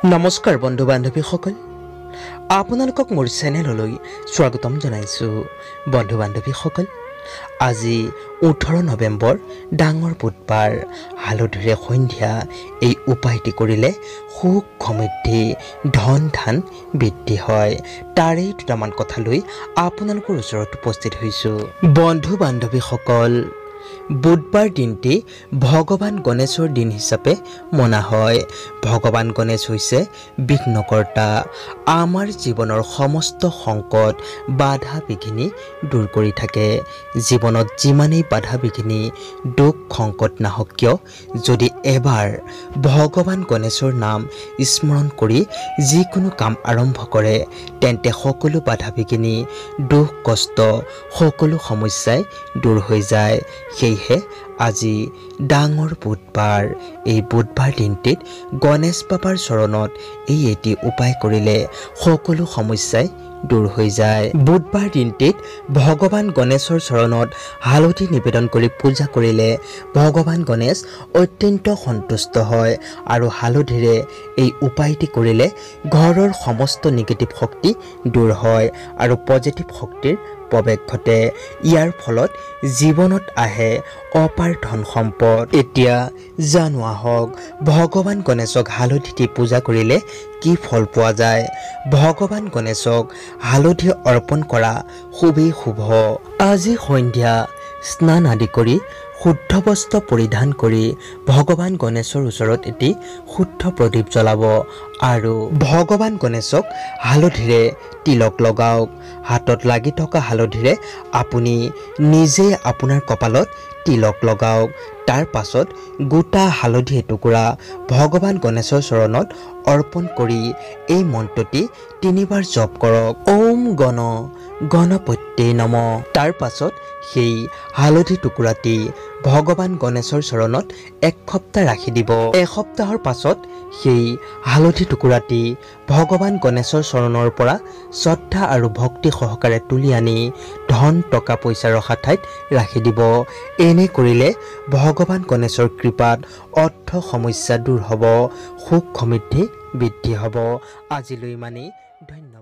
নমস্কাৰ বন্ধু বান্ধৱীসকল, আপোনালোকক মোৰ চেনেললৈ স্বাগতম জনাইছো। বন্ধু বান্ধৱীসকল, আজি 18 নৱেম্বৰ ডাঙৰ বুধবাৰ, হালধিৰে সন্ধিয়া এই উপায়টি কৰিলে সুখ সমৃদ্ধি ধন ধান বৃদ্ধি হয়। তাৰে দুটামান কথা লৈ আপোনালোকৰ ওচৰত উপস্থিত হৈছো। বন্ধু বান্ধৱীসকল, বুধবাৰ দিনটি ভগৱান গণেশৰ দিন হিচাপে মনা হয়। ভগৱান গণেশ হৈছে বিঘ্নকৰ্তা। আমাৰ জীৱনৰ সমস্ত সংকট বাধা বিঘিনি দূৰ কৰি থাকে। জীৱনত যিমানেই বাধা বিঘিনি দুখ সংকট নাহক কিয়, যদি এবাৰ ভগৱান গণেশৰ নাম স্মৰণ কৰি যিকোনো কাম আৰম্ভ কৰে, তেন্তে সকলো বাধা বিঘিনি দুখ কষ্ট সকলো সমস্যাই দূৰ হৈ যায়। সেয়েহে আজি ডাঙৰ বুধবাৰ, এই বুধবাৰ দিনটিত গণেশ বাবাৰ চৰণত এই এটি উপায় কৰিলে সকলো সমস্যাই দূৰ হৈ যায়। বুধবাৰ দিনটিত ভগৱান গণেশৰ চৰণত হালধি নিবেদন কৰি পূজা কৰিলে ভগৱান গণেশ অত্যন্ত সন্তুষ্ট হয় আৰু হালধিৰে এই উপায়টি কৰিলে ঘৰৰ সমস্ত নিগেটিভ শক্তি দূৰ হয় আৰু পজিটিভ শক্তিৰ প্ৰৱেশ ঘটে। ইয়াৰ ফলত জীৱনত আহে অপাৰ ধন সম্পদ। এতিয়া জানো আহক, ভগৱান গণেশক হালধি দি পূজা কৰিলে কি ফল পোৱা যায়। ভগৱান গণেশক হালধি অৰ্পণ কৰা খুবেই শুভ। আজি সন্ধিয়া স্নান আদি কৰি শুদ্ধ বস্ত্ৰ পৰিধান কৰি ভগৱান গণেশৰ ওচৰত এটি শুদ্ধ প্ৰদীপ জ্বলাব আৰু ভগৱান গণেশক হালধিৰে তিলক লগাওক। হাতত লাগি থকা হালধিৰে আপুনি নিজে আপোনাৰ কপালত তিলক লগাওক। তাৰ পাছত গোটা হালধি এটুকুৰা ভগৱান গণেশৰ চৰণত অৰ্পণ কৰি এই মন্ত্ৰটি 3 বাৰ জপ কৰক। ওম গণপত্যে নমঃ। তাৰ পাছত সেই হালধি টুকুৰাটি ভগৱান গণেশৰ চৰণত 1 সপ্তাহ ৰাখি দিব। এসপ্তাহৰ পাছত সেই হালধি টুকুৰাটি ভগৱান গণেশৰ চৰণৰ পৰা শ্ৰদ্ধা আৰু ভক্তি সহকাৰে তুলি আনি ধন টকা পইচা ৰখা ঠাইত ৰাখি দিব। এনে কৰিলে ভগৱান গণেশৰ কৃপাত অৰ্থ সমস্যা দূৰ হ'ব, সুখ সমৃদ্ধি বৃদ্ধি হ'ব। আজিলৈ ইমানেই, ধন্যবাদ।